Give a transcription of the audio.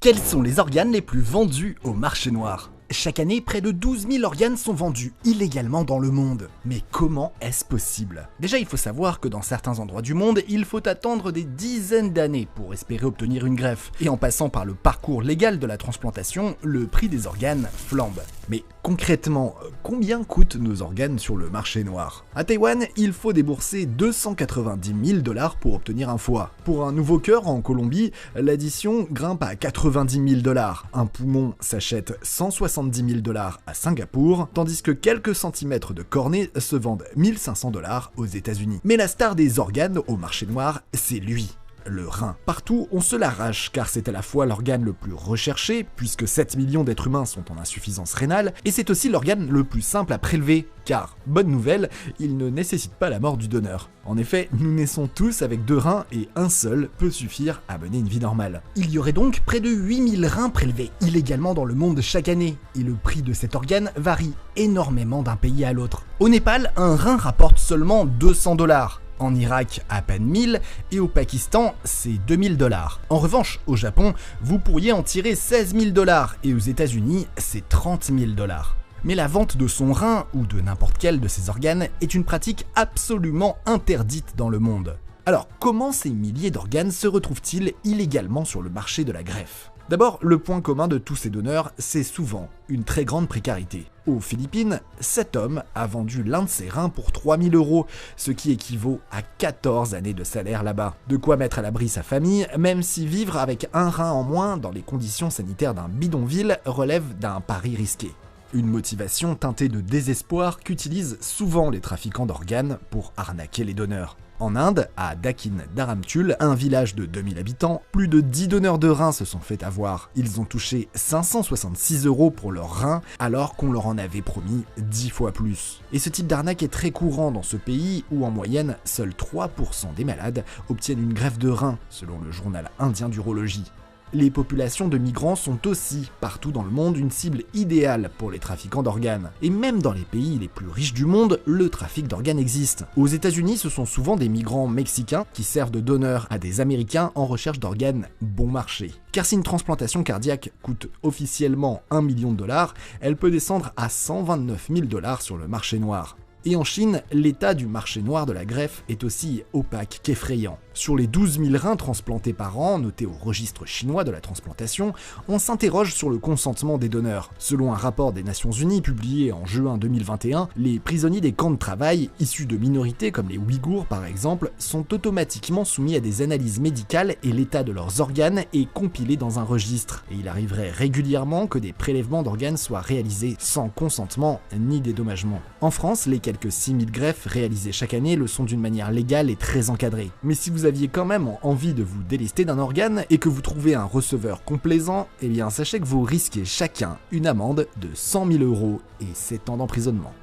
Quels sont les organes les plus vendus au marché noir? Chaque année, près de 12 000 organes sont vendus illégalement dans le monde. Mais comment est-ce possible? Déjà, il faut savoir que dans certains endroits du monde, il faut attendre des dizaines d'années pour espérer obtenir une greffe. Et en passant par le parcours légal de la transplantation, le prix des organes flambe. Mais concrètement, combien coûtent nos organes sur le marché noir? À Taïwan, il faut débourser 290 000 $ pour obtenir un foie. Pour un nouveau cœur en Colombie, l'addition grimpe à 90 000 $. Un poumon s'achète 170 000 $ à Singapour, tandis que quelques centimètres de cornée se vendent 1500 $ aux États-Unis. Mais la star des organes au marché noir, c'est lui. Le rein. Partout, on se l'arrache car c'est à la fois l'organe le plus recherché, puisque 7 millions d'êtres humains sont en insuffisance rénale, et c'est aussi l'organe le plus simple à prélever, car, bonne nouvelle, il ne nécessite pas la mort du donneur. En effet, nous naissons tous avec 2 reins et un seul peut suffire à mener une vie normale. Il y aurait donc près de 8000 reins prélevés illégalement dans le monde chaque année, et le prix de cet organe varie énormément d'un pays à l'autre. Au Népal, un rein rapporte seulement 200 $. En Irak, à peine 1000, et au Pakistan, c'est 2000 $. En revanche, au Japon, vous pourriez en tirer 16 000 $, et aux États-Unis, c'est 30 000 $. Mais la vente de son rein, ou de n'importe quel de ses organes, est une pratique absolument interdite dans le monde. Alors, comment ces milliers d'organes se retrouvent-ils illégalement sur le marché de la greffe? D'abord, le point commun de tous ces donneurs, c'est souvent une très grande précarité. Aux Philippines, cet homme a vendu l'un de ses reins pour 3 000 €, ce qui équivaut à 14 années de salaire là-bas. De quoi mettre à l'abri sa famille, même si vivre avec un rein en moins dans les conditions sanitaires d'un bidonville relève d'un pari risqué. Une motivation teintée de désespoir qu'utilisent souvent les trafiquants d'organes pour arnaquer les donneurs. En Inde, à Dakin Dharamtul, un village de 2000 habitants, plus de 10 donneurs de reins se sont fait avoir. Ils ont touché 566 € pour leurs reins, alors qu'on leur en avait promis 10 fois plus. Et ce type d'arnaque est très courant dans ce pays où en moyenne, seuls 3% des malades obtiennent une greffe de rein, selon le journal indien d'urologie. Les populations de migrants sont aussi, partout dans le monde, une cible idéale pour les trafiquants d'organes. Et même dans les pays les plus riches du monde, le trafic d'organes existe. Aux États-Unis, ce sont souvent des migrants mexicains qui servent de donneurs à des Américains en recherche d'organes bon marché. Car si une transplantation cardiaque coûte officiellement 1 million de $, elle peut descendre à 129 000 $ sur le marché noir. Et en Chine, l'état du marché noir de la greffe est aussi opaque qu'effrayant. Sur les 12 000 reins transplantés par an, notés au registre chinois de la transplantation, on s'interroge sur le consentement des donneurs. Selon un rapport des Nations Unies publié en juin 2021, les prisonniers des camps de travail, issus de minorités comme les Ouïghours par exemple, sont automatiquement soumis à des analyses médicales et l'état de leurs organes est compilé dans un registre. Et il arriverait régulièrement que des prélèvements d'organes soient réalisés sans consentement ni dédommagement. En France, les quelques 6000 greffes réalisées chaque année le sont d'une manière légale et très encadrée. Mais si vous aviez quand même envie de vous délester d'un organe et que vous trouvez un receveur complaisant, eh bien sachez que vous risquez chacun une amende de 100 000 € et 7 ans d'emprisonnement.